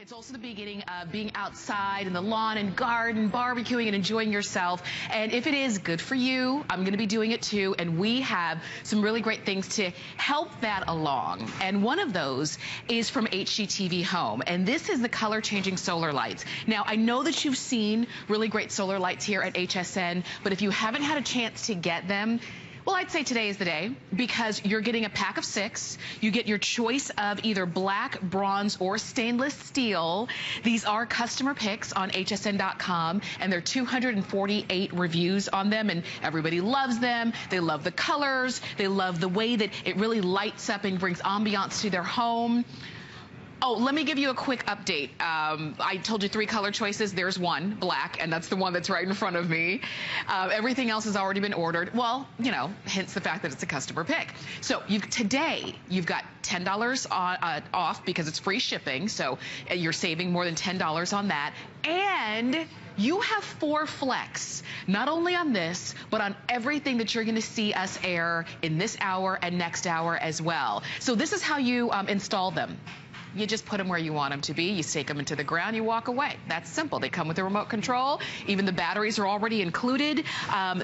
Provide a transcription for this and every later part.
It's also the beginning of being outside in the lawn and garden, barbecuing and enjoying yourself. And if it is good for you, I'm going to be doing it too. And we have some really great things to help that along. And one of those is from HGTV Home. And this is the color changing solar lights. Now, I know that you've seen really great solar lights here at HSN, but if you haven't had a chance to get them, well, I'd say today is the day, because you're getting a pack of 6. You get your choice of either black, bronze, or stainless steel. These are customer picks on hsn.com, and there are 248 reviews on them, and everybody loves them. They love the colors. They love the way that it really lights up and brings ambiance to their home. Oh, let me give you a quick update. I told you 3 color choices. There's one, black, and that's the one that's right in front of me. Everything else has already been ordered. Well, you know, hence the fact that it's a customer pick. So today, you've got $10 off because it's free shipping. So you're saving more than $10 on that. And you have 4 flex, not only on this, but on everything that you're going to see us air in this hour and next hour as well. So this is how you install them. You just put them where you want them to be. You stake them into the ground, you walk away. That's simple. They come with a remote control. Even the batteries are already included.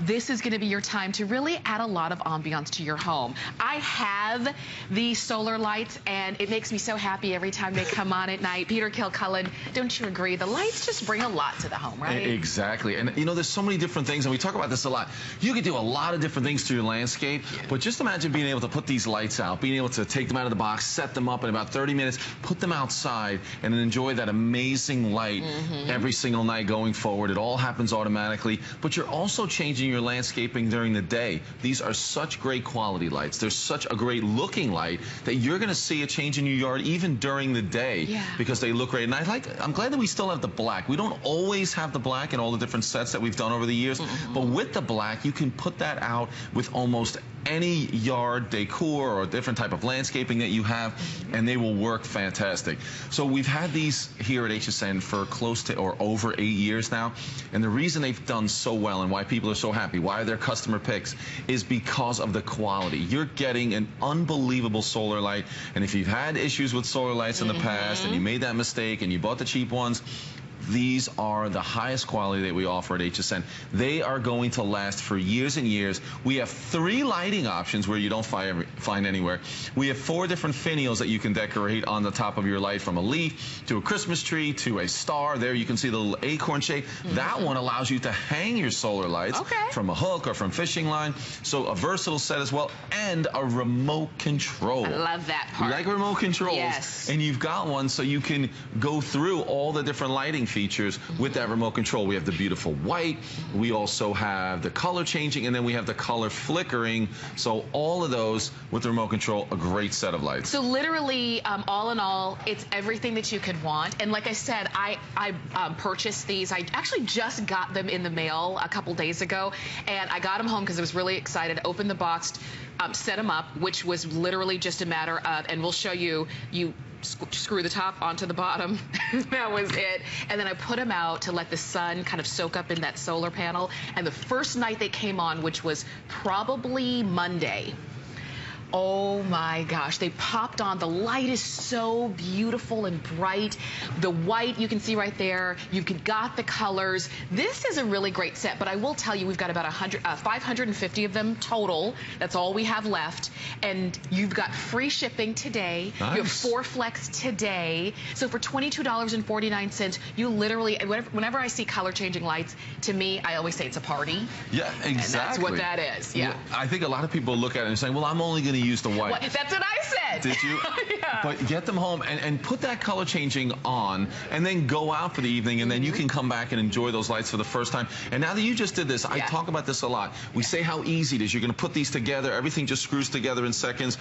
This is going to be your time to really add a lot of ambiance to your home. I have these solar lights, and it makes me so happy every time they come on at night. Peter Kilcullen, don't you agree? The lights just bring a lot to the home, right? Exactly. And, you know, there's so many different things, and we talk about this a lot. You can do a lot of different things to your landscape, but just imagine being able to put these lights out, being able to take them out of the box, set them up in about 30 minutes, put them outside, and then enjoy that amazing light every single night going forward. It all happens automatically, but you're also changing your landscaping during the day. These are such great quality lights. They're such a great looking light that you're going to see a change in your yard even during the day because they look great. And I'm glad that we still have the black. We don't always have the black in all the different sets that we've done over the years, but with the black, you can put that out with almost any yard decor or different type of landscaping that you have, and they will work fantastic. So we've had these here at HSN for close to or over 8 years now, and the reason they've done so well and why people are so happy, why they're customer picks, is because of the quality. You're getting an unbelievable solar light, and if you've had issues with solar lights in the past and you made that mistake and you bought the cheap ones, these are the highest quality that we offer at HSN. They are going to last for years and years. We have 3 lighting options where you don't find anywhere. We have 4 different finials that you can decorate on the top of your light, from a leaf to a Christmas tree to a star. There you can see the little acorn shape. That one allows you to hang your solar lights from a hook or from fishing line. So a versatile set as well, and a remote control. I love that part. You like remote controls? Yes. And you've got one so you can go through all the different lighting features with that remote control. We have the beautiful white, we also have the color changing, and then we have the color flickering. So all of those with the remote control, a great set of lights. So literally, all in all, it's everything that you could want. And like I said, I purchased these. I actually just got them in the mail a couple days ago, and I got them home because I was really excited. Opened the box, set them up, which was literally just a matter of, and we'll show you, screw the top onto the bottom. That was it. And then I put them out to let the sun kind of soak up in that solar panel. And the first night they came on, which was probably Monday, oh my gosh, they popped on. The light is so beautiful and bright. The white, you can see right there. You've got the colors. This is a really great set, but I will tell you, we've got about 550 of them total. That's all we have left. And you've got free shipping today. Nice. You have 4 flex today. So for $22.49, you literally, whenever I see color changing lights, to me, I always say it's a party. Yeah, exactly. And that's what that is. Yeah. I think a lot of people look at it and say, well, I'm only going to use the white. Well, that's what I said. Did you? Yeah. But get them home and put that color changing on, and then go out for the evening, and then you can come back and enjoy those lights for the first time. And now that you just did this, I talk about this a lot. We say how easy it is. You're going to put these together. Everything just screws together in seconds.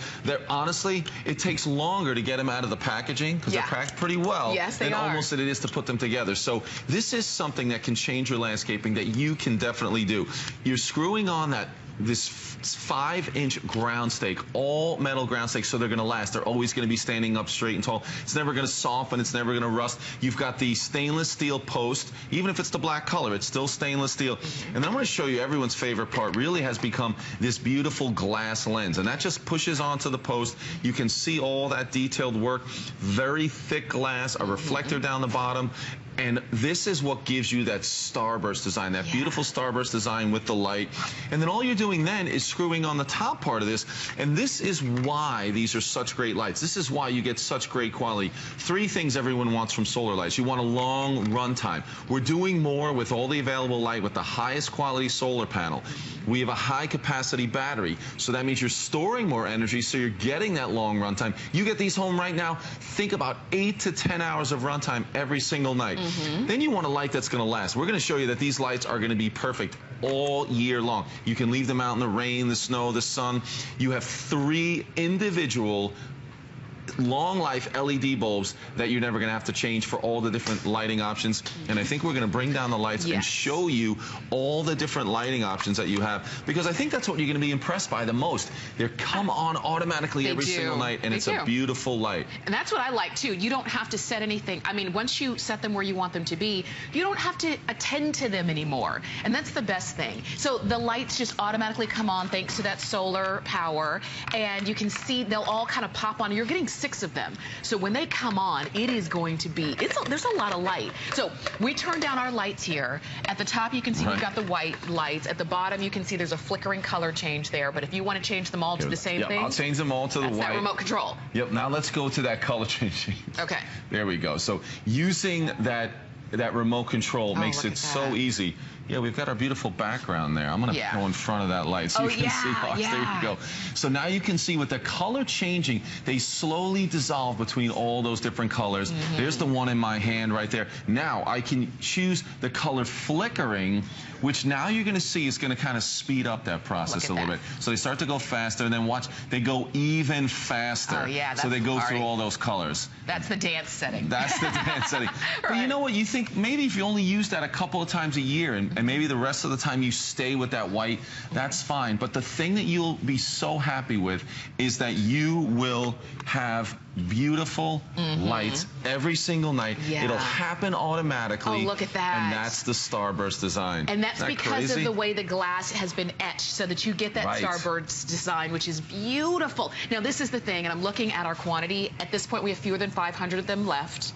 Honestly, it takes longer to get them out of the packaging because they're packed pretty well than almost it is to put them together. So this is something that can change your landscaping that you can definitely do. You're screwing on that this 5-inch ground stake, all metal ground stakes, so they're going to last. They're always going to be standing up straight and tall. It's never going to soften. It's never going to rust. You've got the stainless steel post. Even if it's the black color, it's still stainless steel. And then I'm going to show you everyone's favorite part. Really has become this beautiful glass lens, and that just pushes onto the post. You can see all that detailed work. Very thick glass, a reflector down the bottom. And this is what gives you that starburst design, that beautiful starburst design with the light. And then all you're doing then is screwing on the top part of this. And this is why these are such great lights. This is why you get such great quality. 3 things everyone wants from solar lights. You want a long run time. We're doing more with all the available light with the highest quality solar panel. We have a high capacity battery, so that means you're storing more energy, so you're getting that long run time. You get these home right now, think about 8 to 10 hours of run time every single night. Then you want a light that's going to last. We're going to show you that these lights are going to be perfect all year long. You can leave them out in the rain, the snow, the sun. You have 3 individual long life LED bulbs that you're never going to have to change for all the different lighting options. And I think we're going to bring down the lights and show you all the different lighting options that you have, because I think that's what you're going to be impressed by the most. They come on automatically every single night, and it's a beautiful light. And that's what I like too. You don't have to set anything. I mean, once you set them where you want them to be, you don't have to attend to them anymore. And that's the best thing. So the lights just automatically come on thanks to that solar power, and you can see they'll all kind of pop on. You're getting 6 of them. So when they come on, it is going to be, there's a lot of light. So we turn down our lights here. At the top, you can see we've got the white lights. At the bottom, you can see there's a flickering color change there. But if you want to change them all to the same thing, I'll change them all to the white. That's that remote control. Yep. Now let's go to that color changing. Okay. There we go. So using that remote control makes it so easy. Yeah, we've got our beautiful background there. I'm going to go in front of that light so you can see ours. There you go. So now you can see with the color changing, they slowly dissolve between all those different colors. There's the one in my hand right there. Now I can choose the color flickering, which now you're going to see is going to kind of speed up that process a little bit. So they start to go faster, and then watch, they go even faster. Oh, yeah, that's so they go through all those colors. That's the dance setting. That's the dance setting. But you know what? You think maybe if you only use that a couple of times a year, and maybe the rest of the time you stay with that white, that's fine. But the thing that you'll be so happy with is that you will have beautiful lights every single night. It'll happen automatically. Oh, look at that. And that's the starburst design. And that's because of the way the glass has been etched, so that you get that starburst design, which is beautiful. Now, this is the thing, and I'm looking at our quantity. At this point, we have fewer than 500 of them left.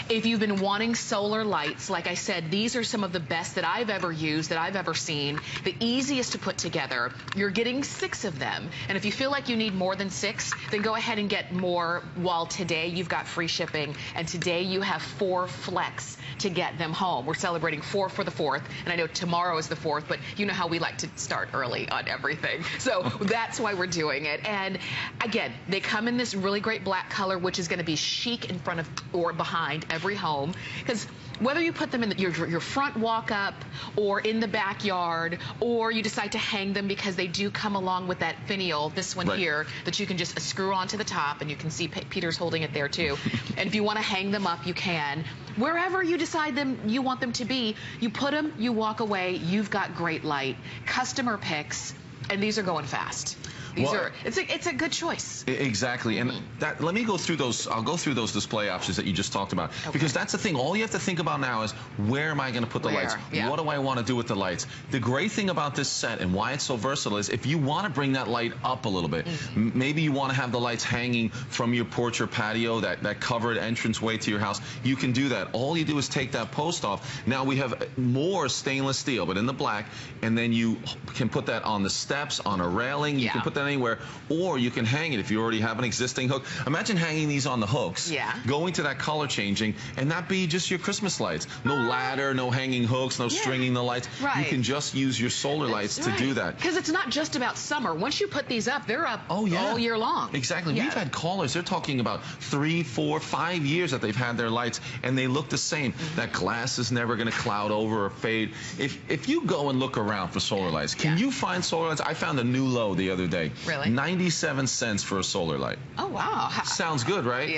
If you've been wanting solar lights, like I said, these are some of the best that I've ever used, that I've ever seen. The easiest to put together. You're getting 6 of them. And if you feel like you need more than 6, then go ahead and get more, while today you've got free shipping. And today you have 4 flex to get them home. We're celebrating 4 for the 4th. And I know tomorrow is the 4th, but you know how we like to start early on everything. So that's why we're doing it. And again, they come in this really great black color, which is going to be chic in front of or behind every home, because whether you put them in your front walk-up or in the backyard, or you decide to hang them because they do come along with that finial, this one here, that you can just screw onto the top, and you can see Peter's holding it there too. And if you want to hang them up, you can. Wherever you decide you want them to be, you put them, you walk away, you've got great light. Customer picks, and these are going fast. It's a good choice. Exactly. And let me go through those. I'll go through those display options that you just talked about, because that's the thing. All you have to think about now is, where am I going to put the lights? What do I want to do with the lights? The great thing about this set and why it's so versatile is, if you want to bring that light up a little bit, maybe you want to have the lights hanging from your porch or patio, that covered entranceway to your house, you can do that. All you do is take that post off. Now we have more stainless steel, but in the black, and then you can put that on the steps, on a railing. You can put that anywhere, or you can hang it if you already have an existing hook. Imagine hanging these on the hooks, going to that color changing, and that be just your Christmas lights. No ladder, no hanging hooks, no stringing the lights. You can just use your solar lights to do that. Because it's not just about summer. Once you put these up, they're up all year long. Exactly. We've had callers, they're talking about 3, 4, 5 years that they've had their lights, and they look the same. That glass is never going to cloud over or fade. If you go and look around for solar lights, can you find solar lights? I found a new low the other day. Really? 97 cents for a solar light. Oh, wow. Sounds good, right?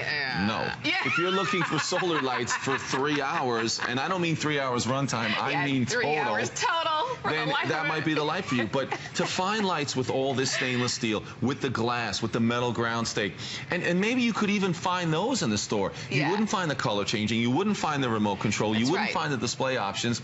No. If you're looking for solar lights for 3 hours, and I don't mean 3 hours runtime, I mean 3 hours total. then that might be the light for you. But to find lights with all this stainless steel, with the glass, with the metal ground stake, and maybe you could even find those in the store. You wouldn't find the color changing. You wouldn't find the remote control. You wouldn't find the display options.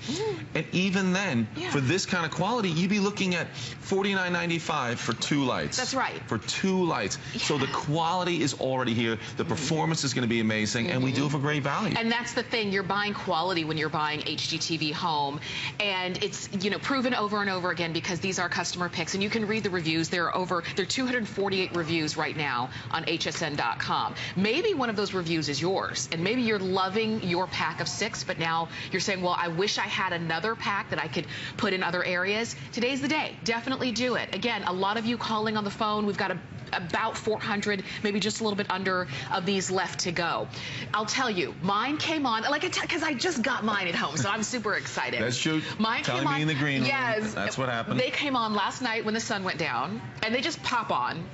And even then, for this kind of quality, you'd be looking at $49.95 for 2 lights. That's right. For 2 lights. So the quality is already here. The performance is going to be amazing, and we do it for great value. And that's the thing. You're buying quality when you're buying HGTV home, and it's, you know, proven over and over again because these are customer picks, and you can read the reviews. There are 248 reviews right now on hsn.com. Maybe one of those reviews is yours, and maybe you're loving your pack of 6, but now you're saying, well, I wish I had another pack that I could put in other areas. Today's the day. Definitely do it. Again, a lot of you calling on the phone. We've got about 400, maybe just a little bit under of these left to go. I'll tell you, mine came on, because I just got mine at home, so I'm super excited. That's true. Mine Telling came me on, in the green room. Yes. That's what happened. They came on last night when the sun went down, and they just pop on.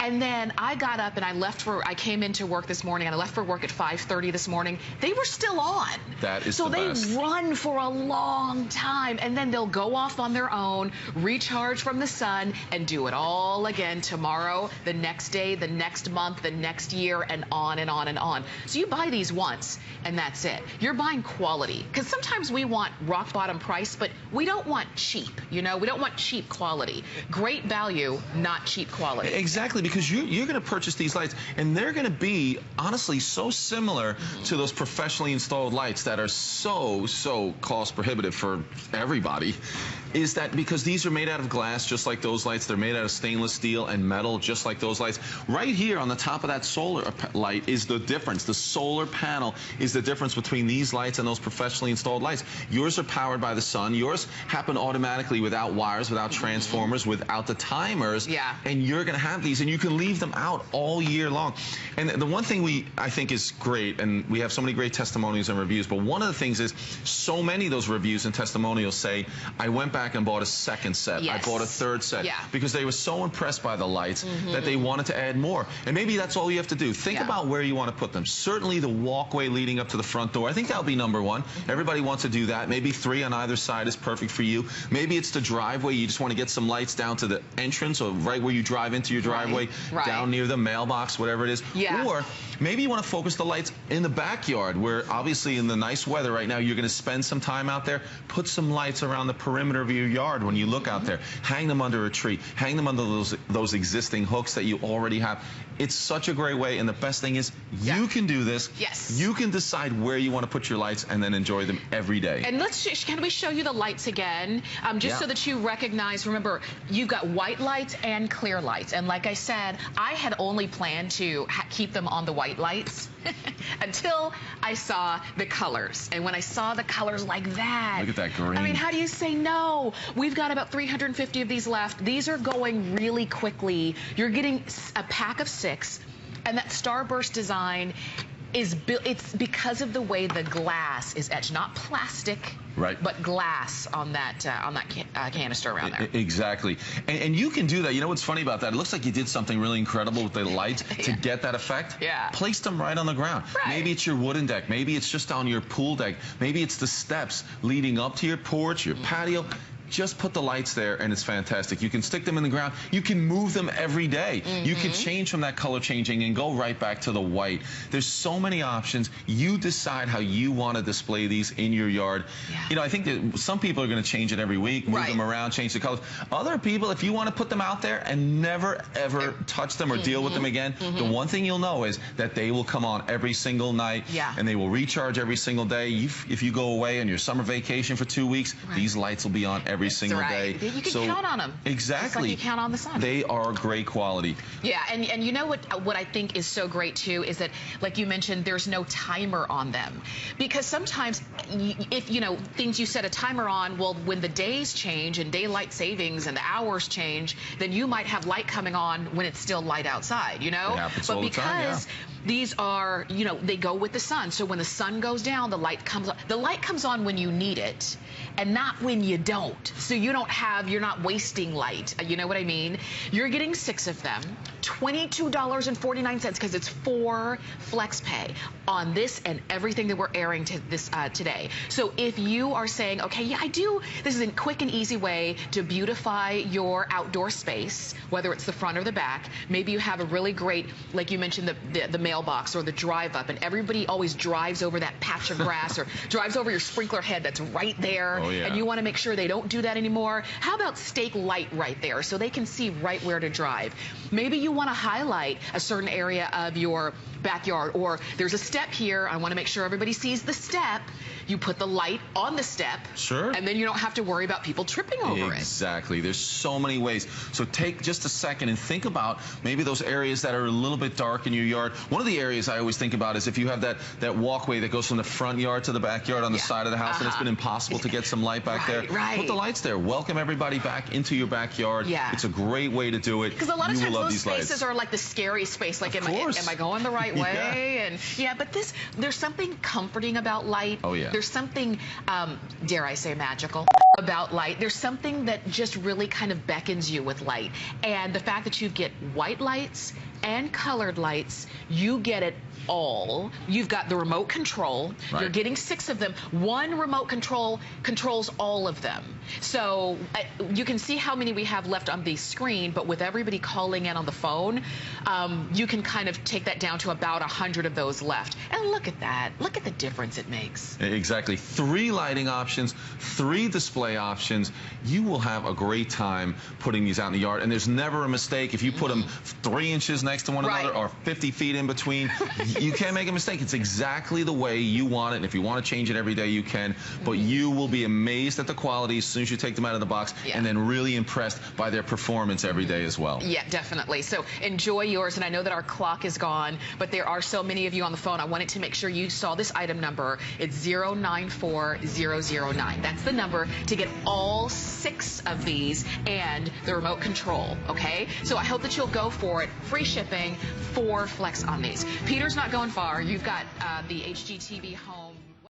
And then I got up and I came into work this morning, and I left for work at 5:30 this morning. They were still on. That is so the best. they run for a long time, and then they'll go off on their own, recharge from the sun, and do it all again tomorrow, the next day, the next month, the next year, and on and on and on. So you buy these once, and that's it. You're buying quality, because sometimes we want rock bottom price, but we don't want cheap, you know? We don't want cheap quality. Great value, not cheap quality. Exactly, because you're going to purchase these lights, and they're going to be, honestly, so similar to those professionally installed lights that are so cost prohibitive for everybody, is that because these are made out of glass, just like those lights, they're made out of stainless steel and metal, just like those lights. Right here on the top of that solar light is the difference. The solar panel is the difference between these lights and those professionally installed lights. Yours are powered by the sun. Yours happen automatically without wires, without transformers, without the timers. Yeah. And you're going to have these, and you can leave them out all year long. And the one thing I think is great, and we have so many great testimonials and reviews, but one of the things is so many of those reviews and testimonials say, I went back and bought a second set. Yes. I bought a third set. Yeah. Because they were so impressed by the lights that they wanted to add more. And maybe that's all you have to do. Think about where you want to put them. Certainly the walkway leading up to the front door. I think that'll be number 1. Everybody wants to do that. Maybe 3 on either side is perfect for you. Maybe it's the driveway. You just want to get some lights down to the entrance, or right where you drive into your driveway, down near the mailbox, whatever it is. Yeah. Or maybe you want to focus the lights in the backyard, where obviously in the nice weather right now, you're going to spend some time out there. Put some lights around the perimeter of your yard when you look out there. Hang them under a tree. Hang them under those existing hooks that you already have. It's such a great way, and the best thing is you can do this. Yes. You can decide where you want to put your lights and then enjoy them every day. And can we show you the lights again? Just so that you recognize, remember, you've got white lights and clear lights. And like I said, I had only planned to keep them on the white lights until I saw the colors. And when I saw the colors like that. Look at that green. I mean, how do you say no? We've got about 350 of these left. These are going really quickly. You're getting a pack of 6. And that starburst design is built, it's because of the way the glass is etched, not plastic, but glass on that canister around there. Exactly. And you can do that. You know what's funny about that? It looks like you did something really incredible with the lights to get that effect. Yeah. Place them right on the ground. Maybe it's your wooden deck. Maybe it's just on your pool deck. Maybe it's the steps leading up to your porch, your patio. Just put the lights there, and it's fantastic. You can stick them in the ground. You can move them every day. You can change from that color changing and go right back to the white. There's so many options. You decide how you want to display these in your yard. You know, I think that some people are going to change it every week, move them around, change the colors. Other people, if you want to put them out there and never, ever touch them or deal with them again, the one thing you'll know is that they will come on every single night, and they will recharge every single day. If you go away on your summer vacation for 2 weeks, these lights will be on every single day. You can count on them. Exactly. Just like you count on the sun. They are great quality. Yeah, and you know what I think is so great too is that, like you mentioned, there's no timer on them. Because sometimes if, you know, things you set a timer on, well, when the days change and daylight savings and the hours change, then you might have light coming on when it's still light outside, you know? It happens but all the time, because these are, you know, they go with the sun. So when the sun goes down, the light comes on. The light comes on when you need it and not when you don't. light. So you're not wasting light. You know what I mean? You're getting 6 of them, $22.49, because it's 4 flex pay on this and everything that we're airing today. So if you are saying, okay, yeah, this is a quick and easy way to beautify your outdoor space, whether it's the front or the back. Maybe you have a really great, like you mentioned, the mailbox or the drive up, and everybody always drives over that patch of grass or drives over your sprinkler head that's right there. Oh, yeah. And you want to make sure they don't do that anymore. How about stake light right there so they can see right where to drive? Maybe you want to highlight a certain area of your backyard, or there's a step here. I want to make sure everybody sees the step. You put the light on the step. Sure. And then you don't have to worry about people tripping over it. Exactly. There's so many ways. So take just a second and think about maybe those areas that are a little bit dark in your yard. One of the areas I always think about is if you have that walkway that goes from the front yard to the backyard on the side of the house, and it's been impossible to get some light back there. Right. Put the lights there. Welcome everybody back into your backyard. Yeah. It's a great way to do it. Because a lot of times those spaces lights are like the scary space. Like, am I going the right way? Yeah. And but there's something comforting about light. Oh, yeah. There's something, dare I say, magical about light. There's something that just really kind of beckons you with light. And the fact that you get white lights and colored lights, you get it all. You've got the remote control. Right. You're getting 6 of them. One remote control controls all of them. So you can see how many we have left on the screen, but with everybody calling in on the phone, you can kind of take that down to about 100 of those left. And look at that. Look at the difference it makes. Exactly. 3 lighting options, 3 display options. You will have a great time putting these out in the yard, and there's never a mistake. If you put them 3 inches next to one another or 50 feet in between, you can't make a mistake. It's exactly the way you want it, and if you want to change it every day, you can. But you will be amazed at the quality as soon as you take them out of the box, and then really impressed by their performance every day as well. Yeah, definitely. So enjoy yours, and I know that our clock is gone, but there are so many of you on the phone. I wanted to make sure you saw this item number. It's 094009. That's the number to get all 6 of these and the remote control, okay? So I hope that you'll go for it. Free shipping, 4 flex on these. Peter's not going far. You've got the HGTV home.